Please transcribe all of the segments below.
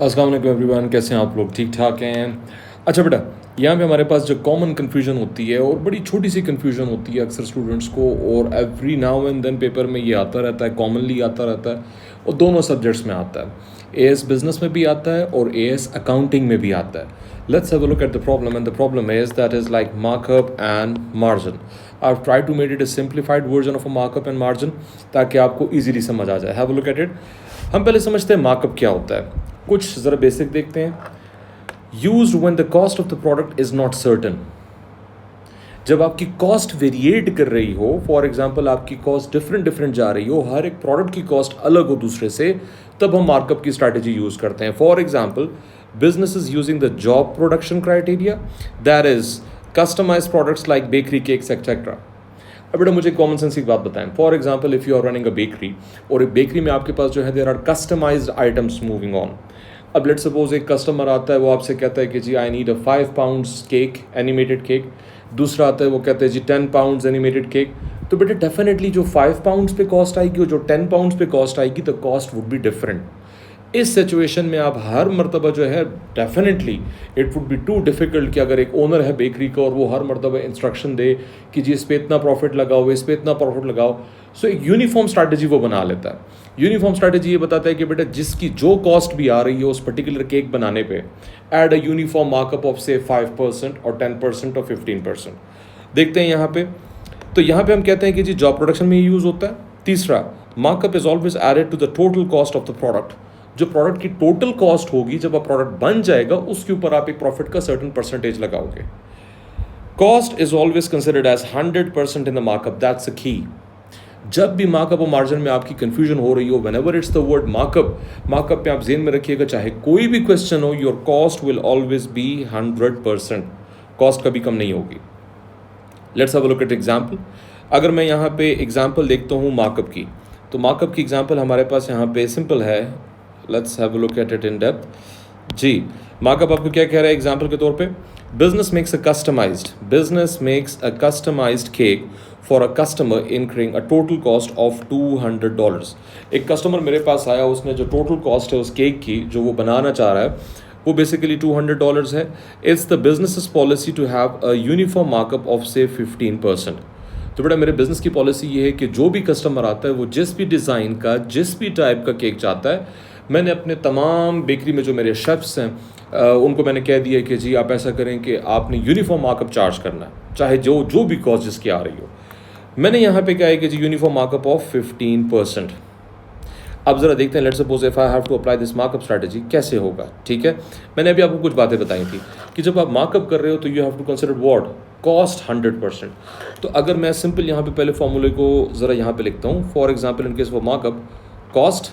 अस्सलाम वालेकुम एवरीवन, कैसे हैं आप लोग? ठीक ठाक हैं? अच्छा बेटा, यहाँ पे हमारे पास जो कॉमन कन्फ्यूजन होती है और बड़ी छोटी सी कन्फ्यूजन होती है अक्सर स्टूडेंट्स को, और every now and then paper में ये आता रहता है, कॉमनली आता रहता है और दोनों सब्जेक्ट्स में आता है। एएस बिजनेस में भी आता है और एएस अकाउंटिंग में भी आता है। Let's have a look at the problem, and the problem is that is like markup and margin. I try to made it a simplified version of a markup and margin ताकि आपको easily समझ आ जाए। Have a look at it. हम पहले समझते हैं markup क्या होता है। कुछ ज़रा बेसिक देखते हैं। Used when the cost of the product is not certain. जब आपकी कॉस्ट वेरिएट कर रही हो, फॉर एग्जांपल आपकी कॉस्ट डिफरेंट डिफरेंट जा रही हो, हर एक प्रोडक्ट की कॉस्ट अलग हो दूसरे से, तब हम मार्कअप की स्ट्रैटेजी यूज करते हैं। For example business is using the job production criteria, that is customized products like bakery cakes etc. अब बेटा मुझे कॉमन सेंस की बात बताएं। For example if you are running a bakery, और एक बेकरी में आपके पास जो है there are customized items moving on. अब लेट सपोज एक कस्टमर आता है, वो आपसे कहता है कि जी I need a 5 pounds cake, animated cake. दूसरा आता है, वो कहते हैं जी 10 पाउंड्स एनिमेटेड केक। तो बेटा डेफिनेटली जो 5 पाउंड्स पे कॉस्ट आएगी और जो 10 पाउंड्स पे कॉस्ट आएगी, the cost would be different. इस सिचुएशन में आप हर मर्तबा जो है definitely it would be too difficult कि अगर एक ओनर है बेकरी का और वो हर मर्तबा इंस्ट्रक्शन दे कि जी इस पे इतना प्रॉफिट लगाओ, इस पे इतना प्रॉफिट लगाओ। सो एक यूनिफॉर्म स्ट्रैटेजी वो बना लेता है। यूनिफॉर्म स्ट्रैटेजी ये बताता है कि बेटा जिसकी जो कॉस्ट भी आ रही है उस पर्टिकुलर केक बनाने पे, add a uniform markup of say 5% और 10% और 15%। देखते हैं यहाँ पे। तो यहाँ पे हम कहते हैं कि जी जॉब प्रोडक्शन में यूज़ होता है। तीसरा, markup is always added to the total cost of the product. जो प्रोडक्ट की टोटल कॉस्ट होगी, जब आप प्रोडक्ट बन जाएगा, उसके ऊपर आप एक प्रॉफिट का सर्टेन परसेंटेज लगाओगे। Cost is always considered as 100% in the markup, that's a key. जब भी मार्कअप और मार्जिन में आपकी कंफ्यूजन हो रही हो, whenever it's the word markup, markup पे आप जेन में रखिएगा, चाहे कोई भी क्वेश्चन हो, your cost will always be 100%। Cost कभी कम नहीं होगी। Let's have a look eight example. अगर मैं यहाँ पे एग्जांपल देखता हूँ मार्कअप की, तो मार्कअप की एग्जांपल हमारे पास यहाँ पे सिंपल है। Let's have a look at it in depth. जी, मार्कअप आपको क्या कह रहा है एग्जांपल के तौर पे? Business makes a customised cake for a customer incurring a total cost of $200। एक कस्टमर मेरे पास आया, उसने जो टोटल कॉस्ट है उस केक की जो वो बनाना चाह रहा है, वो बेसिकली $200 है। It's the business policy to have a uniform markup of say 15%। तो बेटा मेरे बिजनेस की पॉलिसी ये है कि जो भी कस्टमर आता है, वो जिस भी डिज़ाइन का, जिस भी टाइप का केक चाहता है, मैंने अपने तमाम बेकरी में जो मेरे शेफ्स हैं उनको मैंने कह दिया कि जी आप ऐसा करें कि आपने यूनिफॉर्म मार्कअप चार्ज करना है, चाहे जो जो भी कॉस्ट जिसकी आ रही हो। मैंने यहाँ पे क्या है कि जी यूनिफॉर्म मार्कअप ऑफ 15%। अब ज़रा देखते हैं, let's suppose if I have to apply this markup strategy, कैसे होगा। ठीक है, मैंने अभी आपको कुछ बातें बताई थी कि जब आप मार्कअप कर रहे हो तो you have to consider what, cost 100%। तो अगर मैं सिंपल यहाँ पे पहले फॉर्मूले को ज़रा यहाँ पे लिखता हूँ। For example in case of markup, cost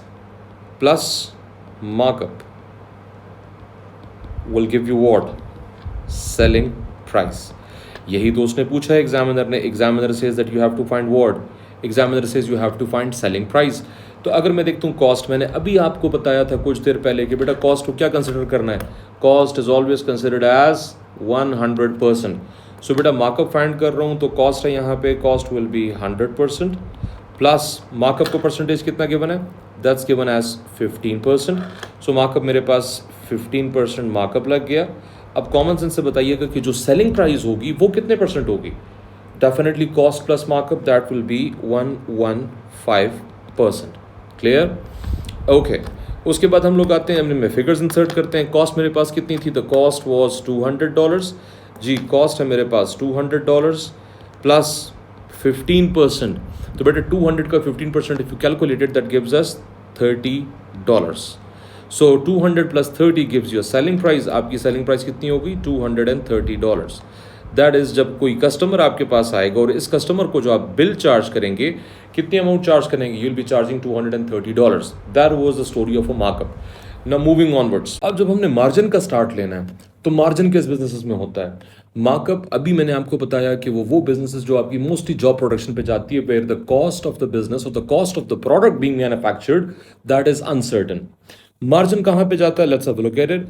plus markup will give you what, selling price. यही तो उसने पूछा है एग्जामिनर ने। Examiner says that you have to find what, examiner says you have to find selling price. तो अगर मैं देखता हूँ कॉस्ट, मैंने अभी आपको बताया था कुछ देर पहले कि बेटा कॉस्ट को क्या कंसिडर करना है, cost is always considered as 100%। So बेटा मार्कअप फाइंड कर रहा हूँ तो कॉस्ट है यहाँ पे, cost will be 100% plus markup का परसेंटेज कितना गिवन है, that's given as 15%। So markup मेरे पास 15% मार्कअप लग गया। अब कॉमन सेंस से बताइएगा कि जो सेलिंग प्राइस होगी वो कितने परसेंट होगी? Definitely cost plus markup, that will be 115%। Clear? Okay. उसके बाद हम लोग आते हैं, हमने फिगर्स इंसर्ट करते हैं। कॉस्ट मेरे पास कितनी थी? The cost was $200। जी कॉस्ट है मेरे पास $200 प्लस 15%। तो बेटा 200 का 15% if you calculated that gives us $30। So 200 plus 30 gives you selling price. आपकी सेलिंग प्राइस कितनी होगी? $230। दैट इज़ जब कोई कस्टमर आपके पास आएगा और इस कस्टमर को जो आप बिल चार्ज करेंगे, कितनी अमाउंट चार्ज करेंगे? You will be charging $230। That was the story of a markup. Now moving onwards, अब जब हमने मार्जिन का स्टार्ट लेना है, तो मार्जिन किस बिजनेसेस में होता है? मार्कअप अभी मैंने आपको बताया कि वो बिजनेसेस जो आपकी मोस्टली जॉब प्रोडक्शन पे जाती है, where the cost of the business और the cost of the product being manufactured that is uncertain. Margin कहाँ पे जाता है? Let's have a look at it.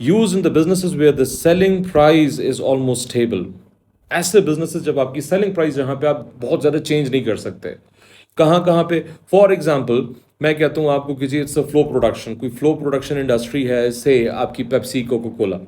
Use in the businesses where the selling price is almost stable. ऐसे businesses जब आपकी selling price जहाँ पे आप बहुत ज़्यादा चेंज नहीं कर सकते। कहाँ कहाँ पे? फॉर एग्जाम्पल मैं कहता हूँ आपको कि जी इट्स अ फ्लो प्रोडक्शन, कोई फ्लो प्रोडक्शन इंडस्ट्री है, से आपकी पेप्सी कोको कोला।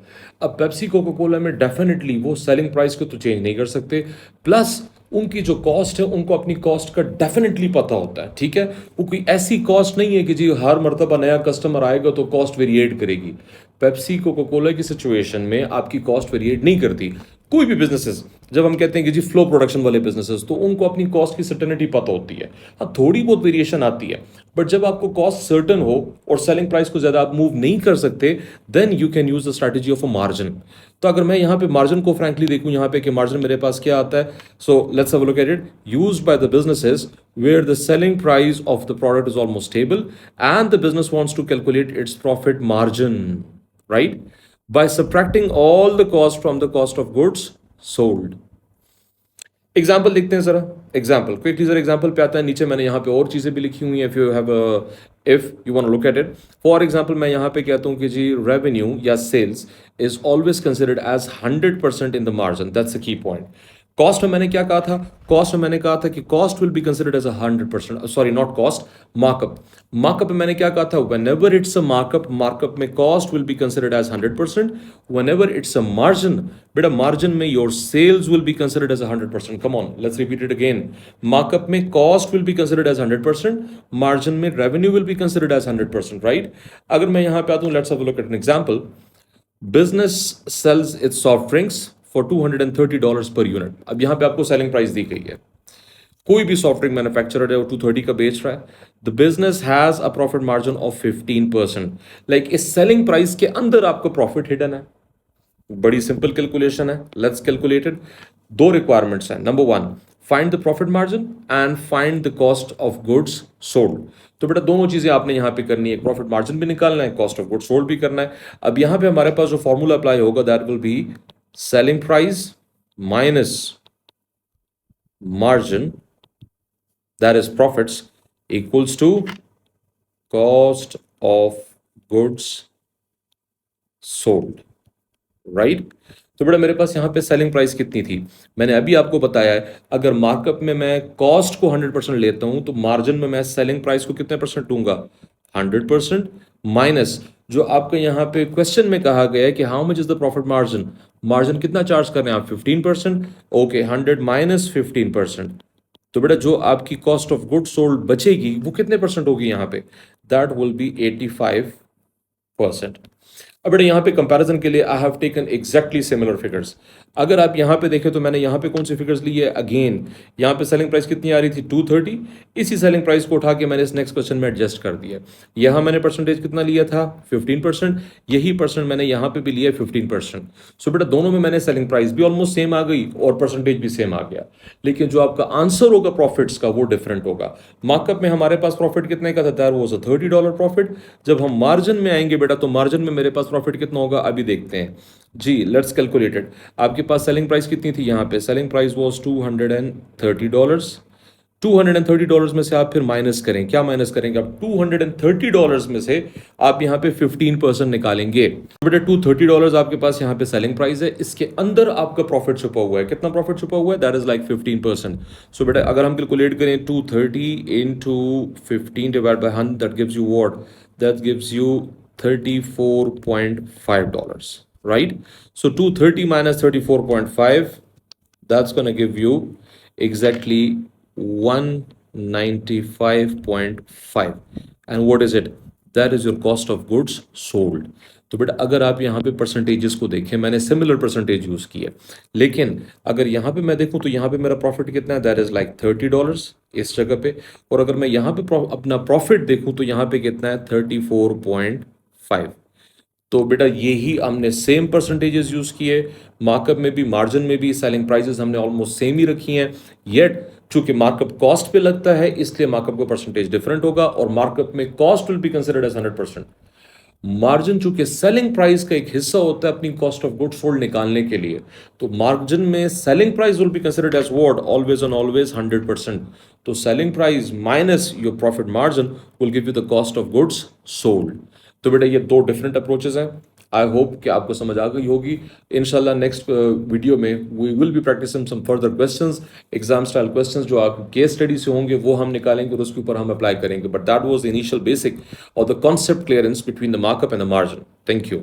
अब पेप्सी कोको कोला में डेफिनेटली वो सेलिंग प्राइस को तो चेंज नहीं कर सकते, प्लस उनकी जो कॉस्ट है उनको अपनी कॉस्ट का डेफिनेटली पता होता है, ठीक है। वो कोई ऐसी कॉस्ट नहीं है कि जी हर मर्तबा नया कस्टमर आएगा तो कॉस्ट वेरिएट करेगी। पेप्सी कोको कोला की सिचुएशन में आपकी कॉस्ट वेरिएट नहीं करती। कोई भी बिजनेसेस, जब हम कहते हैं कि जी फ्लो प्रोडक्शन वाले बिजनेसेस, तो उनको अपनी कॉस्ट की सर्टेनिटी पता होती है। हाँ, थोड़ी बहुत वेरिएशन आती है, बट जब आपको कॉस्ट सर्टन हो और सेलिंग प्राइस को ज्यादा आप मूव नहीं कर सकते, then you can use the strategy of a margin. तो अगर मैं यहाँ पे मार्जिन को फ्रैंकली देखूं, यहाँ पे कि मार्जिन मेरे पास क्या आता है, so let's have a look at it. Used by the businesses where the selling price of the product is almost stable and the business wants to calculate its profit margin, right, by subtracting all the cost from the cost of goods sold. Example देखते हैं जरा। Example quickly जरा example पे आता है, नीचे मैंने यहाँ पे और चीज़ें भी लिखी हुई हैं, if you want to look at it. For example मैं यहाँ पे कहता हूँ कि जी रेवेन्यू या sales is always considered as 100% in the margin, that's a key point. Cost में मैंने क्या कहा था, कॉस्ट में मैंने कहा था कि cost will be considered as 100%, sorry not cost, markup. Markup में मैंने क्या कहा था, whenever it's a markup, markup में cost will be considered as 100%। Whenever it's a margin, बेटा मार्जिन में your sales will be considered as 100%। Come on, let's repeat it again. Markup में cost will be considered as 100%, margin में revenue will be considered as 100%, right. अगर मैं यहां पे आता हूं, let's have a look at an example. Business sells it's soft drinks for $230 per unit. अब यहां पे आपको सेलिंग प्राइस दी गई है, कोई भी सॉफ्ट ड्रिंक मैन्युफैक्चरर है वो 230 का बेच रहा है। The business has a profit margin of 15%। Like इस सेलिंग प्राइस के अंदर आपको प्रॉफिट हिडन है। बड़ी सिंपल कैलकुलेशन है, लेट्स कैलकुलेट इट। दो रिक्वायरमेंट्स हैं, number one, find the profit margin and find the cost of goods sold. तो बेटा दोनों चीजें आपने यहां पे करनी है, प्रॉफिट मार्जिन भी निकालना है, कॉस्ट ऑफ गुड्स सोल्ड भी करना है। अब यहां पे हमारे पास जो फॉर्मूला अप्लाई होगा, that will be selling price minus margin, that is profits, equals to cost of goods sold, right? तो बेटा मेरे पास यहाँ पे सेलिंग प्राइस कितनी थी, मैंने अभी आपको बताया है। अगर मार्कअप में मैं कॉस्ट को 100% लेता हूं तो मार्जिन में मैं सेलिंग प्राइस को कितने परसेंट दूंगा, 100%, माइनस जो आपके यहाँ पे क्वेश्चन में कहा गया है कि how much is the profit margin, margin कितना चार्ज कर रहे हैं आप, 15%। ओके, 100 माइनस 15%, तो बेटा जो आपकी कॉस्ट ऑफ गुड सोल्ड बचेगी वो कितने परसेंट होगी यहाँ पे, दैट विल बी 85%। अब बेटा यहाँ पे कंपैरिजन के लिए I have taken exactly similar figures. अगर आप यहाँ पे देखें तो मैंने यहाँ पे कौन सी फिगर्स ली है, अगेन यहाँ पे सेलिंग प्राइस कितनी आ रही थी, 230। इसी सेलिंग प्राइस को उठा के मैंने इस नेक्स्ट क्वेश्चन में एडजस्ट कर दिया। यहाँ मैंने परसेंटेज कितना लिया था, 15%, यही परसेंट मैंने यहाँ पे भी लिया 15%। सो बेटा दोनों में मैंने सेलिंग प्राइस भी ऑलमोस्ट सेम आ गई और परसेंटेज भी सेम आ गया, लेकिन जो आपका आंसर होगा प्रॉफिट्स का वो डिफरेंट होगा। मार्कअप में हमारे पास प्रॉफिट कितने का था, दैट वाज अ $30 प्रॉफिट। जब हम मार्जिन में आएंगे बेटा तो मार्जिन में मेरे पास प्रॉफिट कितना होगा अभी देखते हैं जी, लेट्स कैलकुलेट इट। आपके पास सेलिंग प्राइस कितनी थी, यहाँ पे सेलिंग प्राइस वाज $230। $230 में से आप फिर माइनस करें, क्या माइनस करेंगे आप, $230 में से आप यहाँ पे 15% निकालेंगे। बेटा $230 आपके पास यहाँ पे सेलिंग प्राइस है, इसके अंदर आपका प्रॉफिट छुपा हुआ है, कितना प्रॉफिट छुपा हुआ है, दैट इज लाइक 15%। सो बेटा अगर हम कैलकुलेट करें 230 into 15 divided by 100, that gives you what, that gives you $34.5, right? So 230 minus 34.5, that's gonna give you exactly 195.5, and what is it, that is your cost of goods sold। तो बेटा अगर आप यहाँ पे परसेंटेजेस को देखें, मैंने सिमिलर परसेंटेज यूज किया, लेकिन अगर यहाँ पे मैं देखूँ तो यहाँ पे मेरा प्रॉफिट कितना है, दैट इज लाइक $30 इस जगह पे, और अगर मैं यहाँ पे अपना प्रॉफिट देखूँ तो यहाँ पे कितना है 34.5। तो बेटा यही हमने सेम परसेंटेजेस यूज किए, मार्कअप में भी मार्जिन में भी सेलिंग प्राइसेस हमने ऑलमोस्ट सेम ही रखी हैं, येट चूंकि मार्कअप कॉस्ट पे लगता है इसलिए मार्कअप का परसेंटेज डिफरेंट होगा, और मार्कअप में cost will be considered as 100%। Margin चूंकि सेलिंग प्राइस का एक हिस्सा होता है अपनी कॉस्ट ऑफ गुड्स सोल्ड निकालने के लिए, तो मार्जिन में selling price will be considered as what, always and always 100%। तो selling price minus your profit margin will give you the cost of goods sold. तो बेटा ये दो डिफरेंट अप्रोचेस हैं। आई होप कि आपको समझ आ गई होगी। इंशाल्लाह नेक्स्ट वीडियो में we will be practising some further questions, exam style questions जो आप केस स्टडी से होंगे वो हम निकालेंगे और उसके ऊपर हम अप्लाई करेंगे। But that was the initial basic और the concept clearance between the markup and the margin. Thank you.